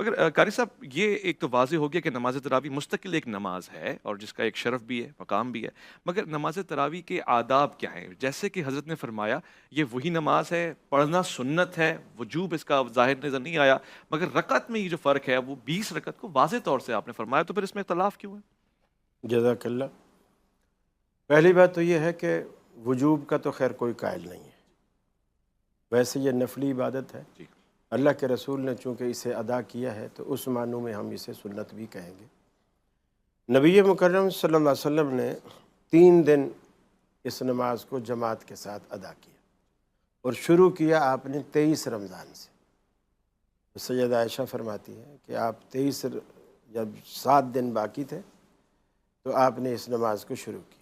مگر قاری صاحب یہ ایک تو واضح ہو گیا کہ نماز تراویح مستقل ایک نماز ہے اور جس کا ایک شرف بھی ہے، مقام بھی ہے، مگر نماز تراویح کے آداب کیا ہیں؟ جیسے کہ حضرت نے فرمایا یہ وہی نماز ہے، پڑھنا سنت ہے، وجوب اس کا ظاہر نظر نہیں آیا، مگر رکعت میں یہ جو فرق ہے وہ 20 رکعت کو واضح طور سے آپ نے فرمایا، تو پھر اس میں اختلاف کیوں ہے؟ جزاک اللہ۔ پہلی بات تو یہ ہے کہ وجوب کا تو خیر کوئی قائل نہیں ہے، ویسے یہ نفلی عبادت ہے، جی اللہ کے رسول نے چونکہ اسے ادا کیا ہے تو اس معنوں میں ہم اسے سنت بھی کہیں گے۔ نبی مکرم صلی اللہ علیہ وسلم نے 3 دن اس نماز کو جماعت کے ساتھ ادا کیا اور شروع کیا آپ نے 23 رمضان سے۔ سیدہ عائشہ فرماتی ہے کہ آپ جب 7 دن باقی تھے تو آپ نے اس نماز کو شروع کیا۔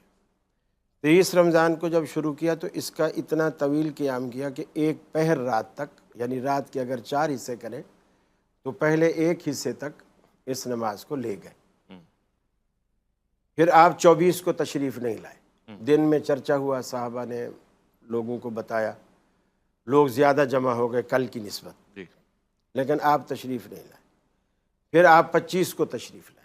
23 رمضان کو جب شروع کیا تو اس کا اتنا طویل قیام کیا کہ ایک پہر رات تک، یعنی رات کے اگر 4 حصے کریں تو پہلے ایک حصے تک اس نماز کو لے گئے۔ پھر آپ 24 کو تشریف نہیں لائے، دن میں چرچا ہوا، صحابہ نے لوگوں کو بتایا، لوگ زیادہ جمع ہو گئے کل کی نسبت، لیکن آپ تشریف نہیں لائے۔ پھر آپ 25 کو تشریف لائے،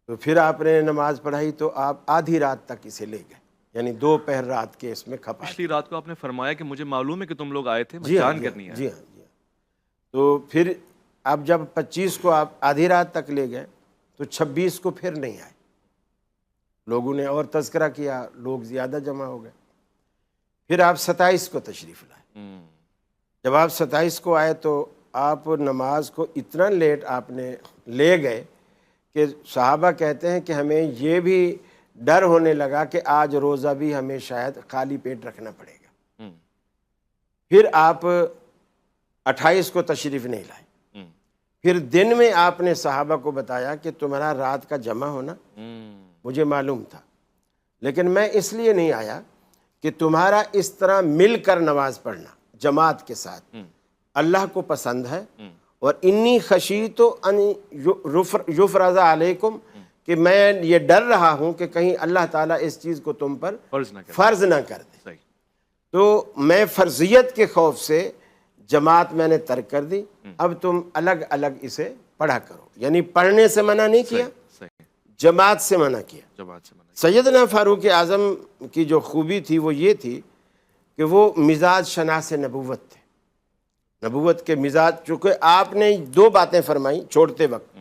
تو پھر آپ نے نماز پڑھائی تو آپ آدھی رات تک اسے لے گئے، یعنی 2 پہر رات کے اس میں کھپا۔ پچھلی رات کو آپ نے فرمایا کہ مجھے معلوم ہے کہ تم لوگ آئے تھے، میں جان کرنی ہے۔ جی ہاں۔ تو پھر اب جب 25 کو آپ آدھی رات تک لے گئے تو 26 کو پھر نہیں آئے، لوگوں نے اور تذکرہ کیا، لوگ زیادہ جمع ہو گئے۔ پھر آپ 27 کو تشریف لائے۔ جب آپ 27 کو آئے تو آپ نماز کو اتنا لیٹ آپ نے لے گئے کہ صحابہ کہتے ہیں کہ ہمیں یہ بھی ڈر ہونے لگا کہ آج روزہ بھی ہمیں شاید خالی پیٹ رکھنا پڑے گا۔ پھر آپ 28 کو تشریف نہیں لائے۔ پھر دن میں آپ نے صحابہ کو بتایا کہ تمہارا رات کا جمع ہونا مجھے معلوم تھا، لیکن میں اس لیے نہیں آیا کہ تمہارا اس طرح مل کر نماز پڑھنا جماعت کے ساتھ اللہ کو پسند ہے، اور انی خشیت ان یفرض علیکم، کہ میں یہ ڈر رہا ہوں کہ کہیں اللہ تعالیٰ اس چیز کو تم پر فرض نہ کر دے، تو میں فرضیت کے خوف سے جماعت میں نے ترک کر دی، اب تم الگ الگ اسے پڑھا کرو، یعنی پڑھنے سے منع نہیں کیا، جماعت سے منع کیا۔ سیدنا فاروق اعظم کی جو خوبی تھی وہ یہ تھی کہ وہ مزاج شناس نبوت تھے، نبوت کے مزاج، چونکہ آپ نے 2 باتیں فرمائیں چھوڑتے وقت،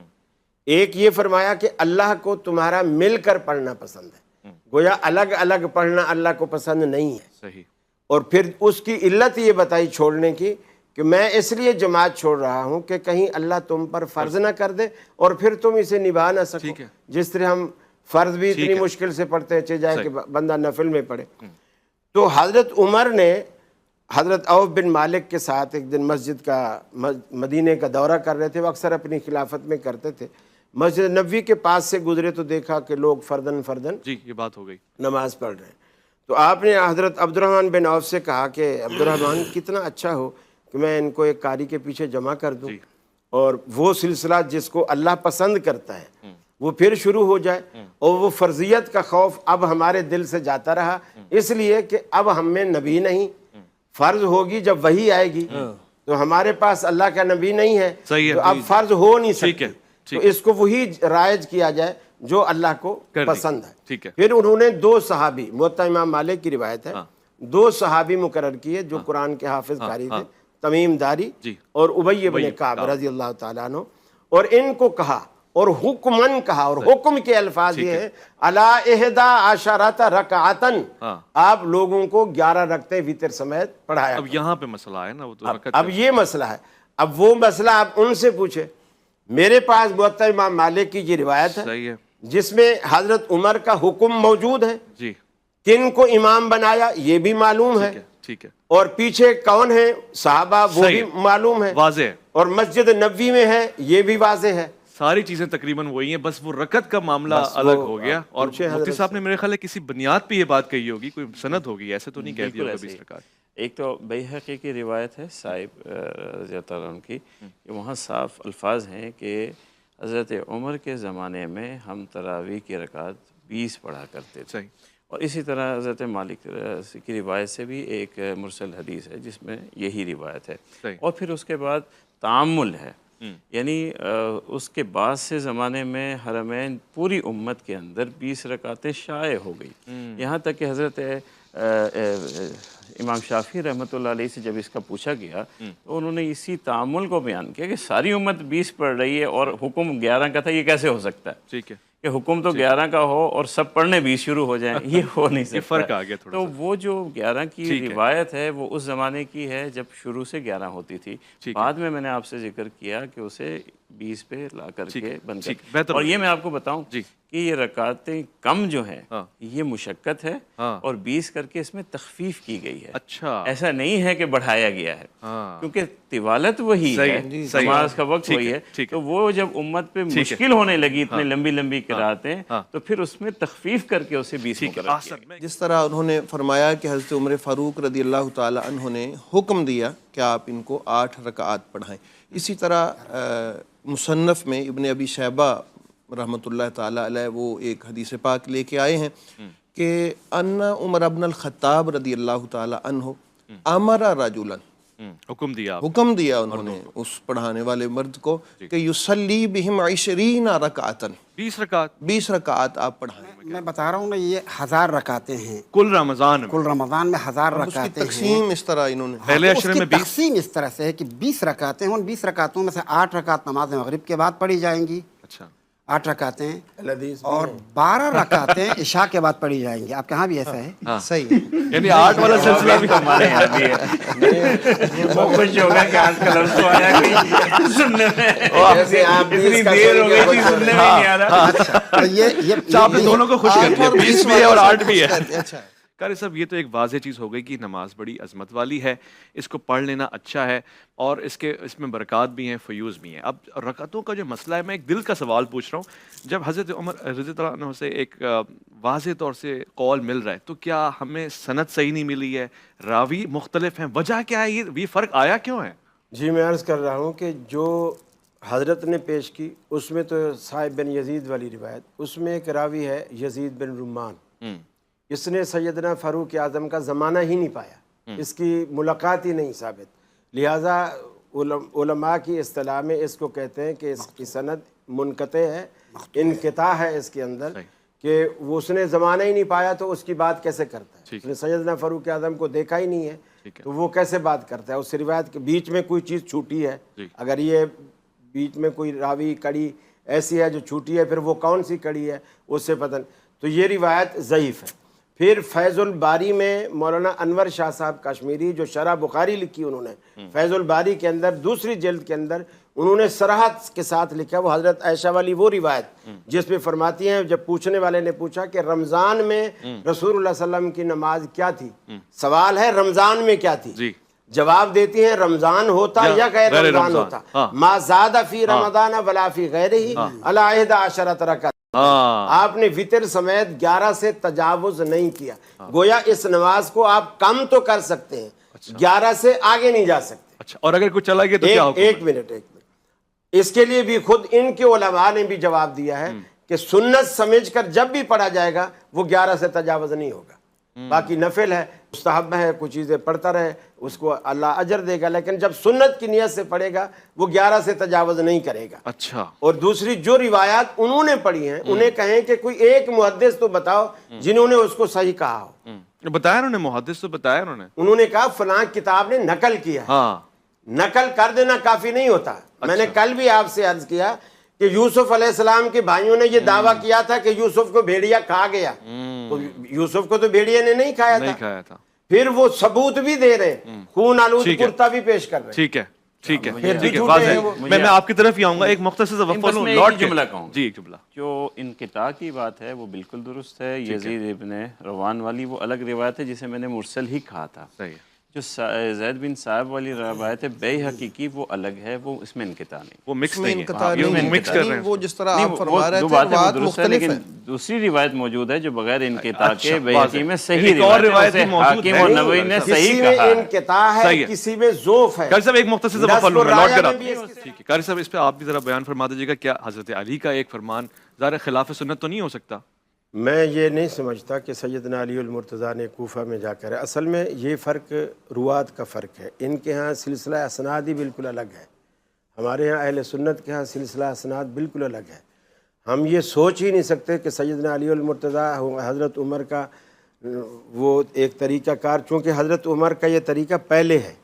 ایک یہ فرمایا کہ اللہ کو تمہارا مل کر پڑھنا پسند ہے، گویا الگ الگ پڑھنا اللہ کو پسند نہیں ہے، اور پھر اس کی علت یہ بتائی چھوڑنے کی کہ میں اس لیے جماعت چھوڑ رہا ہوں کہ کہیں اللہ تم پر فرض نہ کر دے اور پھر تم اسے نبھا نہ سکو، جس طرح ہم فرض بھی اتنی مشکل سے پڑھتے ہیں، چاہے کہ بندہ نفل میں پڑھے۔ تو حضرت عمر نے حضرت عوف بن مالک کے ساتھ ایک دن مسجد کا مدینے کا دورہ کر رہے تھے، وہ اکثر اپنی خلافت میں کرتے تھے، مسجد نبوی کے پاس سے گزرے تو دیکھا کہ لوگ فردن یہ بات ہو گئی نماز پڑھ رہے ہیں، تو آپ نے حضرت عبد الرحمن بن عوف سے کہا کہ عبد الرحمن کتنا اچھا ہو کہ میں ان کو ایک قاری کے پیچھے جمع کر دوں اور وہ سلسلہ جس کو اللہ پسند کرتا ہے وہ پھر شروع ہو جائے، اور وہ فرضیت کا خوف اب ہمارے دل سے جاتا رہا، اس لیے کہ اب ہم میں نبی نہیں، فرض ہوگی جب وہی آئے گی، تو ہمارے پاس اللہ کا نبی نہیں ہے تو اب فرض ہو نہیں سکتی، تو اس کو وہی رائج کیا جائے جو اللہ کو پسند ہے۔ پھر انہوں نے 2 صحابی، موطا امام مالک کی روایت ہے، 2 صحابی مقرر کیے جو قرآن کے حافظ قاری تھے، تمیم داری اور ابی بن کعب رضی اللہ تعالیٰ عنہ، اور ان کو کہا اور حکمن کہا، اور حکم کے الفاظ یہ ہیں الا 11 رکعتن، آپ لوگوں کو 11 رکعتیں وتر سمیت پڑھایا۔ اب یہاں پہ مسئلہ ہے نا، اب یہ مسئلہ ہے، اب وہ مسئلہ آپ ان سے پوچھے۔ میرے پاس موطا امام مالک کی یہ روایت ہے جس میں حضرت عمر کا حکم موجود ہے، کن کو امام بنایا یہ بھی معلوم ہے، اور پیچھے کون ہے صحابہ وہ بھی معلوم ہے، واضح ہے، اور مسجد نبوی میں ہے یہ بھی واضح ہے، ساری چیزیں تقریباً وہی ہیں، بس وہ رکعت کا معاملہ الگ ہو گیا۔ اور مفتی صاحب نے میرے خیال ہے کسی بنیاد پہ یہ بات کہی ہوگی، کوئی سند ہوگی، ایسے تو نہیں کہہ دیا ہوگا 20 رکعت۔ ایک تو بیہقی کی روایت ہے صاحب رضی اللہ عنہ کی، کہ وہاں صاف الفاظ ہیں کہ حضرت عمر کے زمانے میں ہم تراویح کی رکعت 20 پڑھا کرتے تھے، اور اسی طرح حضرت مالک کی روایت سے بھی ایک مرسل حدیث ہے جس میں یہی روایت ہے، اور پھر اس کے بعد تعامل ہے یعنی اس کے بعد سے زمانے میں حرمین پوری امت کے اندر 20 رکعتیں شائع ہو گئی، یہاں تک کہ حضرت امام شافعی رحمۃ اللہ علیہ سے جب اس کا پوچھا گیا تو انہوں نے اسی تعامل کو بیان کیا کہ ساری امت 20 پڑھ رہی ہے اور حکم 11 کا تھا، یہ کیسے ہو سکتا ہے ٹھیک ہے، کہ حکم تو 11 کا ہو اور سب پڑھنے 20 شروع ہو جائیں، یہ ہو نہیں سکتا۔ یہ فرق آ گیا تھوڑا تو سا۔ وہ جو 11 کی ٹھیک ہے۔ روایت ہے وہ اس زمانے کی ہے جب شروع سے 11 ہوتی تھی، ٹھیک ہے۔ بعد میں نے آپ سے ذکر کیا کہ اسے 20 پہ لا کر ٹھیک کے ہے، بند ٹھیک، کر، بہتر اور ہو یہ گیا۔ میں آپ کو بتاؤں جی۔ کہ یہ رکعتیں کم جو ہیں ہاں۔ یہ مشقت ہے ہاں۔ اور 20 کر کے اس میں تخفیف کی گئی ہے، اچھا۔ ایسا نہیں ہے کہ بڑھایا گیا ہے، ہاں۔ کیونکہ طوالت وہی صحیح ہے، ہے، صحیح ہے۔ نماز کا وقت ٹھیک وہی ہے، ہے، ٹھیک ہے۔ تو وہ جب امت پہ ٹھیک ہے۔ مشکل ہونے لگی اتنے ہاں۔ لمبی لمبی قراتیں ہاں۔ تو پھر اس میں تخفیف کر کے اسے 20 ٹھیک ہے، مقرر کیا آسن میں جس طرح انہوں نے فرمایا کہ حضرت عمر فاروق رضی اللہ تعالی عنہ نے حکم دیا کہ آپ ان کو 8 رکعات پڑھائیں، اسی طرح مصنف میں ابن ابی شیبہ رحمۃ اللہ تعالی علیہ وہ ایک حدیث پاک لے کے آئے ہیں کہ ان عمر ابن الخطاب رضی اللہ تعالی عنہ امر رجلا، حکم دیا آپ حکم دیا انہوں نے اس پڑھانے والے مرد کو کہ یصلی بہم 20 رکعتا، 20 رکعت 20 رکعات آپ پڑھائیں۔ میں بتا رہا ہوں نا، یہ 1000 رکعتیں ہیں کل رمضان میں، کل رمضان میں 1000 اس کی رکعتیں ہیں۔ تقسیم اس طرح انہوں نے پہلے اس اشرے کی میں 20، تقسیم اس طرح سے ہے کہ 20 رکعتیں ہیں، ان 20 رکعتوں میں سے 8 رکعت نماز مغرب کے بعد پڑھی جائیں گی، اچھا 8 رکعتیں، الحدیث اور 12 رکعتیں عشاء کے بعد پڑھی جائیں گی۔ آپ کے ہاں بھی ایسا ہے؟ صحیح ہے۔ یعنی 8 والا سلسلہ بھی ہمارے یہاں بھی ہے، وہ خوش ہوگا کہ آج کل ہم تو آیا کہ سننے میں جیسے آپ اتنی 20 کا دیر ہو گئی سن تھی کے سننے میں نہیں آ رہا۔ تو یہ آپ نے دونوں کو خوش کر دیا، 20 بھی ہے اور 8 بھی ہے۔ اچھا قاری صاحب یہ تو ایک واضح چیز ہو گئی کہ نماز بڑی عظمت والی ہے، اس کو پڑھ لینا اچھا ہے اور اس میں برکات بھی ہیں، فیوز بھی ہیں۔ اب رکعتوں کا جو مسئلہ ہے، میں ایک دل کا سوال پوچھ رہا ہوں، جب حضرت عمر رضی اللہ عنہ سے ایک واضح طور سے قول مل رہا ہے تو کیا ہمیں سند صحیح نہیں ملی ہے، راوی مختلف ہیں، وجہ کیا ہے، یہ فرق آیا کیوں ہے؟ جی میں عرض کر رہا ہوں کہ جو حضرت نے پیش کی اس میں تو صاحب بن یزید والی روایت، اس میں ایک راوی ہے یزید بن رمان، اس نے سیدنا فاروق اعظم کا زمانہ ہی نہیں پایا، اس کی ملاقات ہی نہیں ثابت، لہٰذا علماء کی اصطلاح میں اس کو کہتے ہیں کہ اس کی سند منقطع ہے، انقطاع ہے اس کے اندر، کہ وہ اس نے زمانہ ہی نہیں پایا تو اس کی بات کیسے کرتا ہے، اس نے سیدنا فاروق اعظم کو دیکھا ہی نہیں ہے تو وہ کیسے بات کرتا ہے، اس روایت کے بیچ میں کوئی چیز چھوٹی ہے، اگر یہ بیچ میں کوئی راوی کڑی ایسی ہے جو چھوٹی ہے، پھر وہ کون سی کڑی ہے اس سے پتہ نہیں، تو یہ روایت ضعیف ہے۔ پھر فیض الباری میں مولانا انور شاہ صاحب کشمیری جو شرح بخاری لکھی انہوں نے، فیض الباری کے اندر دوسری جلد کے اندر انہوں نے صراحت کے ساتھ لکھا، وہ حضرت عائشہ والی وہ روایت جس پہ فرماتی ہیں جب پوچھنے والے نے پوچھا کہ رمضان میں رسول اللہ صلی اللہ علیہ وسلم کی نماز کیا تھی، سوال ہے رمضان میں کیا تھی، جواب دیتی ہیں رمضان ہوتا یا غیر رمضان ہوتا، ما زاد فی رمضان ولا فی غیرہ الی 11 رکعت، آپ نے وطر سمیت 11 سے تجاوز نہیں کیا، گویا اس نماز کو آپ کم تو کر سکتے ہیں، 11 سے آگے نہیں جا سکتے۔ اچھا، اور اگر کوئی چلا گیا تو کیا حکم ہے؟ ایک منٹ اس کے لیے بھی خود ان کے علماء نے بھی جواب دیا ہے کہ سنت سمجھ کر جب بھی پڑھا جائے گا وہ 11 سے تجاوز نہیں ہوگا، باقی نفل ہے، مستحب ہے، کچھ چیزیں پڑھتا رہے، اس کو اللہ اجر دے گا، لیکن جب سنت کی نیت سے پڑھے گا وہ 11 سے تجاوز نہیں کرے گا۔ اچھا، اور دوسری جو روایات انہوں نے پڑھی ہیں انہیں کہیں کہ کوئی ایک محدث تو بتاؤ جنہوں نے اس کو صحیح کہا ہو، بتایا انہوں نے، محدث تو بتایا انہوں نے کہا فلاں کتاب نے نقل کیا ہے، ہاں، نقل کر دینا کافی نہیں ہوتا۔ میں نے کل بھی آپ سے عرض کیا کہ یوسف علیہ السلام کے بھائیوں نے یہ دعویٰ کیا تھا کہ یوسف کو بھیڑیا کھا گیا، تو یوسف کو تو بھیڑیا نے نہیں کھایا تھا، پھر وہ ثبوت بھی دے رہے ہیں، خون آلود کرتا بھی پیش کر رہے ہیں۔ ٹھیک ہے، ٹھیک ہے، پھر بھی ٹھیک ہے، جھوٹے واضح ہیں ہے۔ وہ۔ میں آپ کی طرف ہی آؤں گا، ایک مختصر سا وقفہ بس لوں، میں لوٹ ایک کے جملہ کہوں، جی ایک جملہ۔ جو انقطاع کی بات ہے وہ بالکل درست ہے، یزید ابن روان والی وہ الگ روایت ہے جسے میں نے مرسل ہی کہا تھا، صحیح ہے، جو زید بن صاحب والی روایت ہے بیہقی کی وہ الگ ہے، وہ اس میں انقطاع نہیں، وہ مکس میں نہیں انقطاع ہے، یہ نہیں، مکس کر رہے ہیں، وہ جس طرح نہیں، آپ فرما رہے دو تھے باتیں وہ روایت درست ہے، مختلف لیکن ہیں۔ دوسری روایت موجود ہے جو بغیر انقطاع اچھا، کے بیہقی میں صحیح ایک اور روایت روایت ہے، بھی موجود حاکم ہے، اور نووی نے کسی صحیح میں کہا ہے۔ انقطاع ہے، صحیح ہے۔ کسی میں ذوف ہے۔ قاری صاحب ایک مختصر سا نصب وقفہ لوں، میں لوٹ الرایا کر میں آپ بھی اس ٹھیک ہے، قاری صاحب اس پہ آپ بھی ذرا بیان فرما دیجیے گا، کیا حضرت علی کا ایک فرمان ظاہر خلاف سنت تو نہیں ہو سکتا؟ میں یہ نہیں سمجھتا کہ سیدنا علی المرتضیٰ نے کوفہ میں جا کر، اصل میں یہ فرق روات کا فرق ہے، ان کے ہاں سلسلہ اسناد ہی بالکل الگ ہے، ہمارے یہاں اہل سنت کے ہاں سلسلہ اسناد بالکل الگ ہے. ہم یہ سوچ ہی نہیں سکتے کہ سیدنا علی المرتضیٰ حضرت عمر کا وہ ایک طریقہ کار، چونکہ حضرت عمر کا یہ طریقہ پہلے ہے،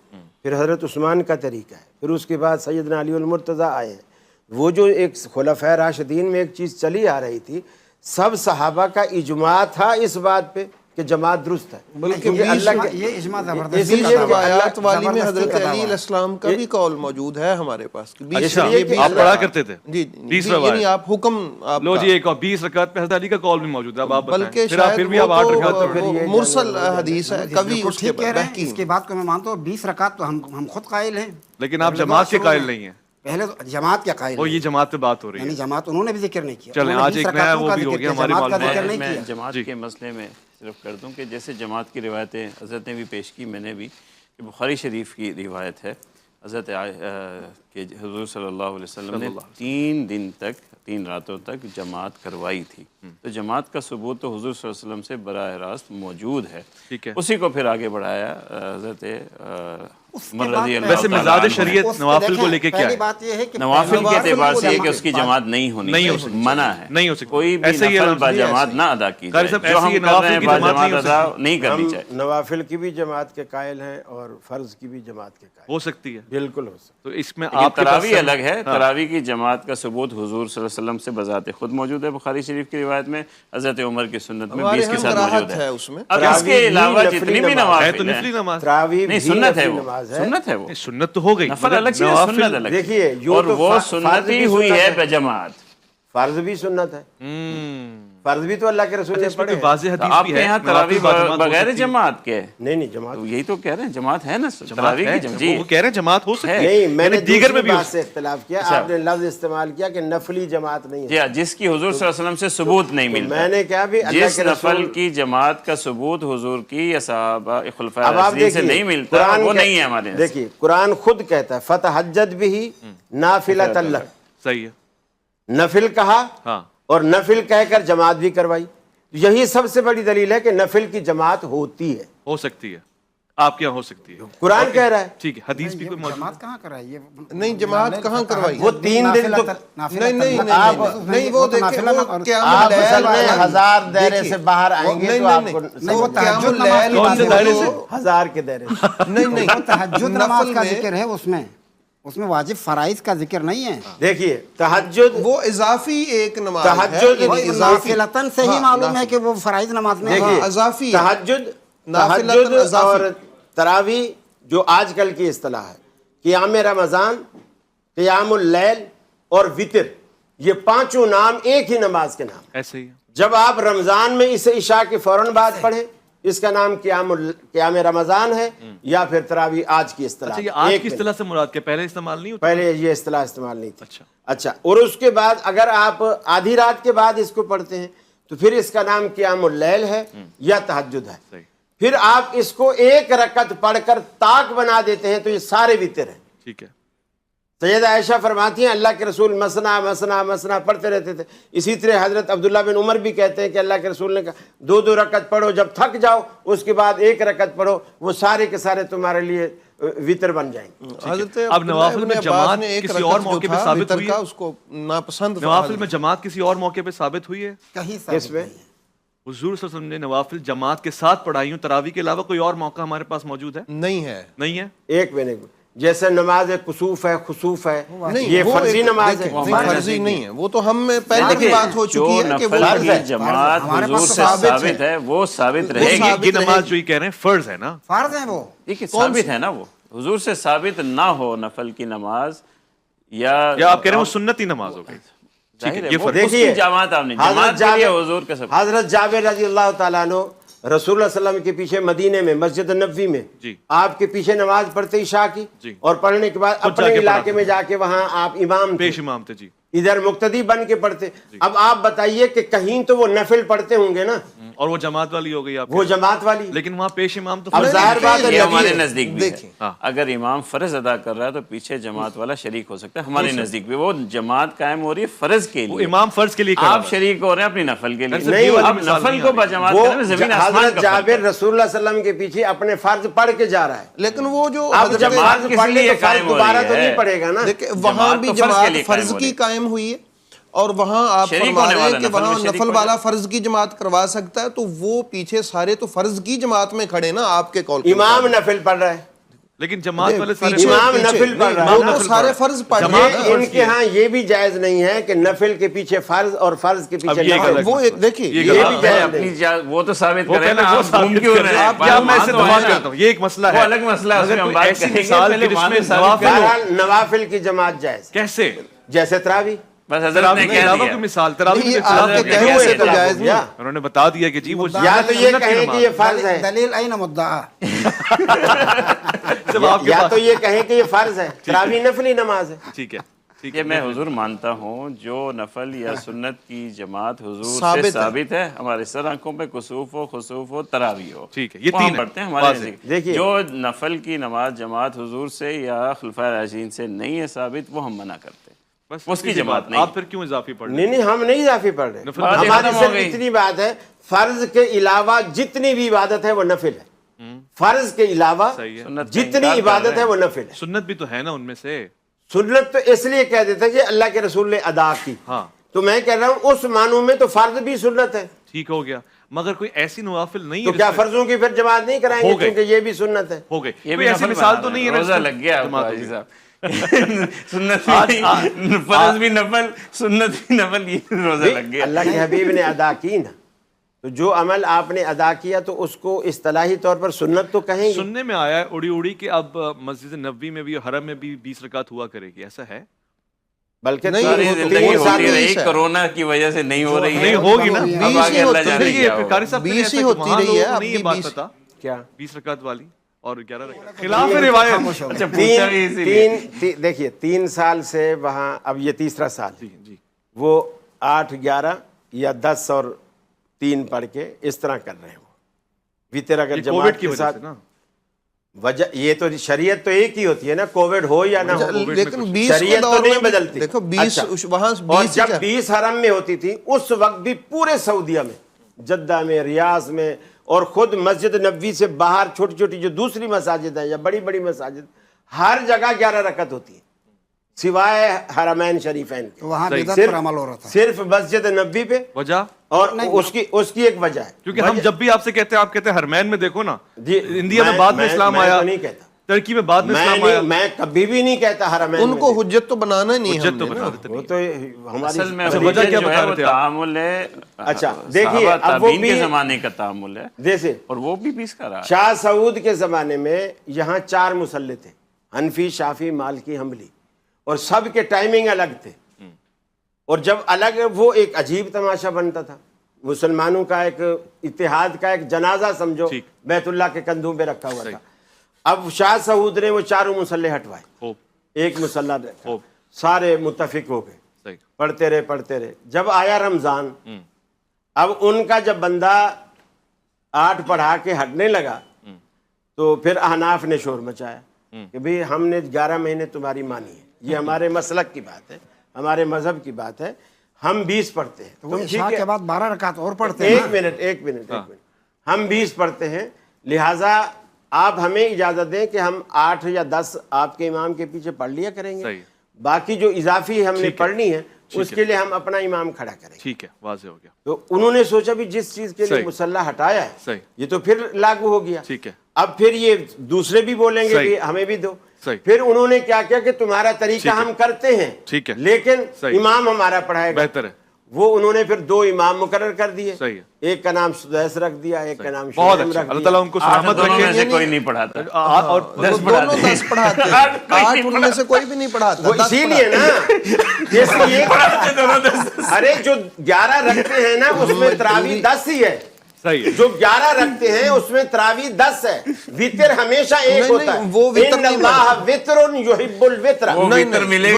پھر حضرت عثمان کا طریقہ ہے، پھر اس کے بعد سیدنا علی المرتضیٰ آئے ہیں. وہ جو ایک خلفائے راشدین میں ایک چیز چلی آ رہی تھی، سب صحابہ کا اجماع تھا اس بات پہ کہ جماعت درست ہے. بلکہ یہ اجماع زبردست 20 روایات والی میں حضرت علی علیہ السلام کا بھی قول موجود ہے ہمارے پاس. اچھا آپ پڑھا کرتے تھے؟ جی 20 یعنی آپ حکم آپ لو جی، ایک اور 20 رکعت پہ حضرت علی کا قول بھی موجود ہے. اب آپ بلکہ پھر بھی آپ 8 رکعت پڑھ مرسل حدیث ہے، کبھی اس کے ٹھیک کہہ رہے ہیں. بحقی اس کے بعد کو میں مانتا ہوں 20 رکعت تو ہم خود قائل ہیں، لیکن آپ جماعت کے قائل نہیں ہیں. پہلے تو جماعت کیا قائل وہ ہیں، یہ جماعت پہ بات ہو رہی یعنی ہے. جماعت انہوں نے بھی ذکر نہیں کیا. چلیں، انہوں نے آج 20 ایک نیا رکعتوں وہ کا بھی ہو ذکر گیا کیا، ہماری جماعت کا معلومات ذکر نہیں میں کیا. جماعت کے مسئلے میں صرف کر دوں کہ جیسے جماعت کی روایتیں حضرت نے بھی پیش کی، میں نے بھی، کہ بخاری شریف کی روایت ہے حضرت کہ حضور صلی اللہ علیہ وسلم نے 3 دن تک 3 راتوں تک جماعت کروائی تھی. تو جماعت کا ثبوت تو حضور صلی اللہ علیہ وسلم سے براہ راست موجود ہے. ٹھیک ہے. اسی کو پھر آگے بڑھایا حضرت عمر رضی اللہ ویسے تعالیٰ مزاج عنہ. شریعت اس پہ نوافل کو دیکھیں، لے کے کیا پہلی ہے؟ بات یہ ہے کہ نوافل کے اعتبار سے یہ کہ اس کی بات- جماعت نہیں ہونی چاہیے، منع ہے، نہیں ہو سکتی. کوئی بھی ایسے ہی نفل الحمد للہ باجماعت نہ ادا کی قاری جائے. صاحب، جو ایسے ہم یہ کر رہے نوافل ہیں کی جماعت باجماعت نہیں ہو ادا نہیں کرنی ہم چاہیے. نوافل کی بھی جماعت کے قائل ہیں اور فرض کی بھی جماعت کے قائل ہو سکتی ہے. بالکل ہو سکتا. تو اس میں لیکن آپ کے پاس تراویح الگ ہے. تراویح کی جماعت کا ثبوت حضور صلی اللہ علیہ وسلم سے بذات خود موجود ہے بخاری شریف کی روایت میں، حضرت عمر کی سنت میں ہمارے 20 کے ہاں ساتھ کراہت موجود ہے ہے. اس میں. اب اس کے علاوہ جتنی بھی ہے تو نوافل نفلی ہیں، نماز. تراویح نہیں بھی سنت ہے نفلی وہ، نماز ہے. سنت ہے وہ، سنت تو ہو گئی، نفل مگر الگ چیز ہے، نوافل- سنت الگ. دیکھیے یوں اور تو وہ فرض سنت بھی ہی ہوئی سنت ہے بجماعت. فرض بھی سنت ہے، فرض بھی تو اللہ کے رسول نے اس میں پڑھے کوئی واضح تو حدیث آپ بھی کے ہے یہاں نوافل تراویح باجماعت ہو بغیر سکتی ہے؟ جماعت کے؟ نہیں جماعت تو یہی تو کہہ رہے ہیں، جماعت ہے نا جماعت تراویح ہے، کی جماعت. جی وہ کہہ رہے ہیں جماعت ہو سکتی ہے. نہیں، میں نے یعنی دیگر میں دوسری بھی بات سے اختلاف کیا. آپ نے لفظ استعمال کیا کہ نفلی جماعت نہیں ہے. جی ہاں، جس کی حضور صلی اللہ علیہ وسلم سے ثبوت نہیں ملتا. میں نے کہا بھی اللہ جس کے نفل رسول کی جماعت کا ثبوت حضور کی یا صحابہ خلفائے اب آپ راشدین سے دیکھیے نہیں ملتا، وہ نہیں ہے ہمارے یہاں. دیکھیے قرآن خود کہتا ہے فتحجد بھی نافلۃ لک، صحیح ہے. نفل کہا ہاں، اور نفل کہہ کر جماعت بھی کروائی. یہی سب سے بڑی دلیل ہے کہ نفل کی جماعت ہوتی ہے، ہو سکتی ہے. آپ کے یہاں ہو سکتی ہے. قرآن کہہ رہا ہے. ٹھیک ہے، حدیث بھی کوئی موجود ہے. جماعت کہاں کرائی یہ؟ نہیں جماعت کہاں کروائی؟ وہ 3 دن تو نہیں وہ دیکھیں وہ قیام آپ اللیل اصل میں 1000 دائرے دیکھیے، سے باہر آئیں گے نہیں، تو نہیں، آپ کو نہیں، وہ قیام تہجد نماز اللیل کی کون سے بات دائرے ہے. سے؟ 1000 کے دائرے سے. نہیں وہ تہجد نماز نفل کا میں ذکر ہے، اس میں واجب فرائض کا ذکر نہیں ہے. دیکھیے تہجد وہ اضافی ایک نماز ہے. تہجد یعنی وہ اضافی نافلتاً سے ہی معلوم ہے کہ وہ فرائض نماز میں دیکھیے ہے. اضافی ہے. تہجد نافلتاً اضافی. اور تراویح جو آج کل کی اصطلاح ہے، قیام رمضان، قیام اللیل اور وطر، یہ 5 نام ایک ہی نماز کے نام. ایسے ہی ہے. جب آپ رمضان میں اسے عشاء کے فوراً بعد پڑھیں، اس کا نام قیام رمضان ہے، یا پھر تراویح آج کی اصطلاح. اچھا، یہ آج ایک کی منٹ. اصطلاح سے مراد کیا؟ پہلے استعمال نہیں ہوتا؟ پہلے یہ اصطلاح استعمال نہیں تھی. اچھا. اچھا، اور اس کے بعد اگر آپ آدھی رات کے بعد اس کو پڑھتے ہیں تو پھر اس کا نام قیام اللیل ہے یا تہجد ہے. صحیح. پھر آپ اس کو 1 رکعت پڑھ کر طاق بنا دیتے ہیں تو یہ سارے وطر ہیں. ٹھیک ہے. سیدہ عائشہ فرماتی ہیں اللہ کے رسول مسنا مسنا مسنا پڑھتے رہتے تھے. اسی طرح حضرت عبداللہ بن عمر بھی کہتے ہیں کہ اللہ کے رسول نے کہا 2 رکعت پڑھو، جب تھک جاؤ اس کے بعد 1 رکعت پڑھو، وہ سارے کے سارے تمہارے لیے وطر بن جائیں گے. حضرت اب نوافل میں جماعت کسی اور موقع پہ ثابت ہوئی ہے؟ اس کو ناپسند نوافل میں جماعت کسی اور موقع پہ ثابت ہوئی ہے؟ کہیں اس ثابت میں نہیں ہے. حضور صلی اللہ علیہ وسلم نے نوافل جماعت کے ساتھ پڑھائی ہوں، تراویح کے علاوہ کوئی اور موقع ہمارے پاس موجود ہے؟ نہیں ہے. نہیں ہے. ایک منٹ، جیسے نماز کسوف ہے، خسوف ہے، نہیں یہ وہ فرضی نماز ہے. نہیں فرضی نہیں ہے. وہ تو ہم میں پہلے کی بات ہو چکی ہے کہ وہ نفل کی ہے. جماعت ہمارے حضور پاس سے ثابت ثابت ہے، وہ ثابت رہے گی. ثابت یہ رہے نماز گی. جو یہ کہہ رہے ہیں فرض ہے نا. فرض ہیں وہ. دیکھیے ثابت ہے نا، وہ حضور سے ثابت نہ ہو نفل کی نماز یا آپ کہہ رہے ہیں وہ سنتی نماز ہو گئی. ظاہر ہے یہ وہ فرق. اس کی جماعت آپ نے جماعت کے لیے حضور کا سب. حضرت جابر رضی اللہ تعالیٰ عنہ رسول اللہ صلی اللہ علیہ وسلم کے پیچھے مدینے میں مسجد نبوی میں جی. آپ کے پیچھے نماز پڑھتے عشاء کی، جی. اور پڑھنے کے بعد خود جا اپنے کے علاقے پڑھا میں جا کے وہاں آپ امام تھے. پیش امام تھے. جی. ادھر مقتدی بن کے پڑھتے. اب آپ بتائیے کہ کہیں تو وہ نفل پڑھتے ہوں گے نا, اور وہ جماعت والی ہو گئی آپ وہ جماعت والی, لیکن وہاں پیش امام تو اب ظاہر بات ہے یہ ہمارے نبی نزدیک بھی ہے. دیکھیں. اگر امام فرض ادا کر رہا ہے تو پیچھے جماعت والا شریک ہو سکتا ہے. ہمارے نزدیک بھی وہ جماعت قائم ہو رہی ہے فرض کے وہ لیے, امام فرض کے لیے کر رہا آپ شریک ہو رہے ہیں اپنی نفل کے لیے. نہیں, اب نفل کو بجماعت وہ کریں زمین آسمان حضرت کا فرق جابر ہے. رسول اللہ صلی اللہ علیہ وسلم کے پیچھے اپنے فرض پڑھ کے جا رہا ہے. لیکن وہ جو اب جب جماعت فرض کس پڑھ لے لیے تو فرض قائم ہو دوبارہ رہی تو ہے؟ نہیں پڑے گا نا. دیکھیں وہاں بھی تو فرض کے جماعت لیے فرض قائم کی ہو قائم ہوئی ہے, اور وہاں آپ شریک فرما ہونے رہے والا ہیں کہ نفل میں وہاں شریک نفل ہو والا جائے. فرض کی جماعت کروا سکتا ہے, تو وہ پیچھے سارے تو فرض کی جماعت میں کھڑے نا آپ کے قول کے امام مطابق. نفل پڑھ رہا ہے, لیکن جماعت والے سارے پیچھے- امام پیچھے- نفل پڑھ رہا ہے وہ نا. تو سارے فرض پڑھ رہے جماعت ہیں یہ نا. ان کے ہاں یہ بھی جائز نہیں ہے کہ نفل کے پیچھے فرض اور فرض کے پیچھے یہ نفل. غلط وہ ایک دیکھیے یہ یہ غلط بھی ہے. جائز اپنی نہیں. وہ تو ثابت وہ کریں پہلے نا, وہ آپ گھوم ثابت کیوں کریں. رہے ہیں؟ آپ کیا میں مان اسے تو دفاع آنا. کرتا ہوں, یہ ایک مسئلہ وہ ہے. الگ مسئلہ ہے, اس اگر میں ہم کوئی بات ایسی کریں گے. مثال پہلے کہ جس مان میں تو ثابت نوافل کریں. ہو, بہرحال نوافل کی جماعت جائز, کیسے جیسے تراوی. بس حضرت تراوی نے کے کہہ علاوہ دیا. کوئی مثال تراوی نہیں، کے یہ آپ خلاف کے ہے. کہنے سے تو اختلاف جائز ہو گیا. انہوں نے بتا دیا کہ جی وہ یا تو یہ سنت کی کہیں کہ نماز یہ فرض ہے, دلیل این مدعا. جب آپ کے یا پاس تو یہ کہیں کہ یہ فرض ہے. تراوی نفلی نماز ہے. ٹھیک ہے, ٹھیک یہ ہے. میں حضور مانتا ہوں جو نفل یا سنت کی جماعت حضور ثابت سے ہے. ثابت ہے. ہمارے سر آنکھوں پہ کسوف ہو, خسوف ہو, تراوی ہو, ٹھیک ہے, یہ وہ ہم تین ہے. پڑھتے ہیں ہمارے واضح. نزدیک. دیکھیے. جو نفل کی نماز جماعت حضور سے یا خلفائے راشدین سے نہیں ہے ثابت, وہ ہم منع کرتے ہیں. بس اس کی اسی جماعت بات. نہیں. آپ پھر کیوں اضافی پڑھ نہیں نہیں, ہم نہیں اضافی پڑھ رہے. نفل بات ہماری ختم ہو صرف گئی. اتنی بات ہے, فرض کے علاوہ جتنی بھی عبادت ہے وہ نفل ہے. فرض کے علاوہ صحیح ہے. سنت کا جتنی انکار کر عبادت رہے ہے ہیں. وہ نفل ہے. سنت بھی تو ہے نا ان میں سے. سنت تو اس لیے کہہ دیتے ہیں کہ اللہ کے رسول نے ادا کی. ہاں تو میں کہہ رہا ہوں اس معنوں میں تو فرض بھی سنت ہے. ٹھیک ہو گیا, مگر کوئی ایسی نوافل نہیں تو ہے کیا جس میں- فرضوں کی پھر جماعت نہیں کرائیں گے ہو گئے. کیونکہ یہ بھی سنت ہے. ہو گئے, یہ کوئی بھی ایسی نفل مثال بنا تو رہے نہیں ہیں. ہے نا روزہ جس میں لگ گیا آپ کو جماعت حاجی ہوگی. صاحب. سنت بھی فرض بھی نفل, سنت بھی نفل, یہ روزہ لگ گیا. اللہ کے حبیب نے ادا کی نا, تو جو عمل آپ نے ادا کیا تو اس کو اصطلاحی طور پر سنت تو کہیں گے. سننے میں آیا ہے اڑی اڑی کہ اب مسجد نبوی میں بھی حرم میں بھی 20 رکعت ہوا کرے گی, ایسا ہے؟ بلکہ نہیں، ساری وہ تو زندگی وہ ہوتی رہی, ہے. کرونا کی وجہ سے نہیں ہو رہی ہے. نہیں ہوگی نا. اب 20 آگے ہی اللہ ہوتی جانے رہی کیا یہ ہوگا. قاری صاحب 20 ہی کہ ہوتی وہاں رہی لوگوں ہے, کو اب نہیں بھی یہ بات 20 پتا, کیا 20 رکعت والی اور 11 رکعت خلاف روایت. خاموش ہو گئے. اچھا پوچھا بھی اسی لیے. دیکھیے 3 سال سے وہاں, اب یہ تیسرا سال ہے, جی وہ 8 11 یا 10 اور 3 پڑھ کے اس طرح کر رہے ہیں. وہ وطر اگر یہ جماعت کووڈ کی کے وجہ ساتھ سے نا. وجہ, یہ تو شریعت تو ایک ہی ہوتی ہے نا, کووڈ ہو یا نہ ہو, لیکن 20 شریعت کے تو دور نہیں میں بدلتی. دیکھو 20 اچھا. وہاں اور 20 جب 20 حرم میں ہوتی تھی اس وقت بھی پورے سعودیہ میں, جدہ میں, ریاض میں, اور خود مسجد نبوی سے باہر چھوٹی چھوٹی جو دوسری مساجد ہیں یا بڑی بڑی مساجد, ہر جگہ 11 رکعت ہوتی ہے سوائے حرمین شریفین کے. وہاں بدعت صرف پر عمل ہو رہا تھا. صرف مسجد نبوی پہ, وجہ اور اس کی ایک وجہ ہے. کیونکہ ہم جب بھی آپ سے کہتے ہیں, آپ کہتے ہیں حرمین میں دیکھو نا, جی, انڈیا میں بعد میں اسلام میں آیا, تو نہیں کہتا, ترکی میں بعد میں اسلام آیا. میں کبھی بھی نہیں کہتا حرمین ان میں کو حجت تو بنانا ہی نہیں حجت تو ہم نے بتا نا. دیتے وہ نہیں. تو ہماری اصل میں اچھا، حجت وجہ کیا جو بتا ہے رہے وہ تھے آپ؟ تعامل ہے. اچھا دیکھیے, صحابہ اب وہ تابعین بھی کے زمانے کا تعامل ہے, جیسے اور وہ بھی 20 کا رہا ہے. شاہ سعود کے زمانے میں یہاں 4 مصلی تھے, حنفی, شافی, مالکی, حنبلی, اور سب کے ٹائمنگ الگ تھے. اور جب الگ, وہ ایک عجیب تماشا بنتا تھا. مسلمانوں کا ایک اتحاد کا ایک جنازہ سمجھو ٹھیک. بیت اللہ کے کندھوں پہ رکھا ہوا تھا. اب شاہ سعود نے وہ 4 مصلی ہٹوائے, خوب ایک مصلی رکھا, خوب سارے متفق ہو گئے, صحیح. پڑھتے رہے. جب آیا رمضان, اب ان کا جب بندہ 8 پڑھا کے ہٹنے لگا تو پھر احناف نے شور مچایا کہ بھئی ہم نے 11 مہینے تمہاری مانی ہے, یہ ہمارے مسلک کی بات ہے, ہمارے مذہب کی بات ہے, ہم 20 پڑھتے ہیں. وہ تم عشاء ٹھیک کے ہے, بعد 12 رکعت اور پڑھتے ہیں. ایک منٹ, ہم 20 پڑھتے ہیں, لہٰذا آپ ہمیں اجازت دیں کہ ہم 8 یا 10 آپ کے امام کے پیچھے پڑھ لیا کریں گے, صحیح. باقی جو اضافی ہم نے پڑھنی ہے اس کے لیے ہم اپنا امام کھڑا کریں گے. ٹھیک ہے, واضح ہو گیا. تو انہوں نے سوچا بھی جس چیز کے لیے صحیح. مسلح ہٹایا ہے صحیح. یہ تو پھر لاگو ہو گیا. ٹھیک ہے. اب پھر یہ دوسرے بھی بولیں گے صحیح. کہ ہمیں بھی دو. صحیح. پھر انہوں نے کیا کیا کہ تمہارا طریقہ ٹھیک ہے. ہم کرتے ہیں, ٹھیک ہے. لیکن صحیح. امام ہمارا پڑھائے گا. بہتر ہے. وہ انہوں نے پھر 2 امام مقرر کر دیے, صحیح ہے. ایک کا نام سدیس رکھ دیا, ایک کا نام بہت شیخ اچھا, رکھ اللہ دیا. تعالیٰ ان کو 8 سلامت دونوں میں رکھے. سے کوئی نہیں پڑھاتا. اور وہ دونوں 10 پڑھاتے ہیں, 8 ان میں سے کوئی بھی نہیں پڑھاتا. وہ اسی لیے نا, اس لیے ارے جو 11 رکھتے ہیں نا اس میں تراویح 10 ہی ہے. صحیح ہے. جو 11 رکھتے ہیں اس میں تراویح 10 ہے. وطر ہمیشہ ایک نہیں، ہوتا ہے. وہ وطر ان نہیں اللہ وطر یحب الوطر. وہ وطر ملے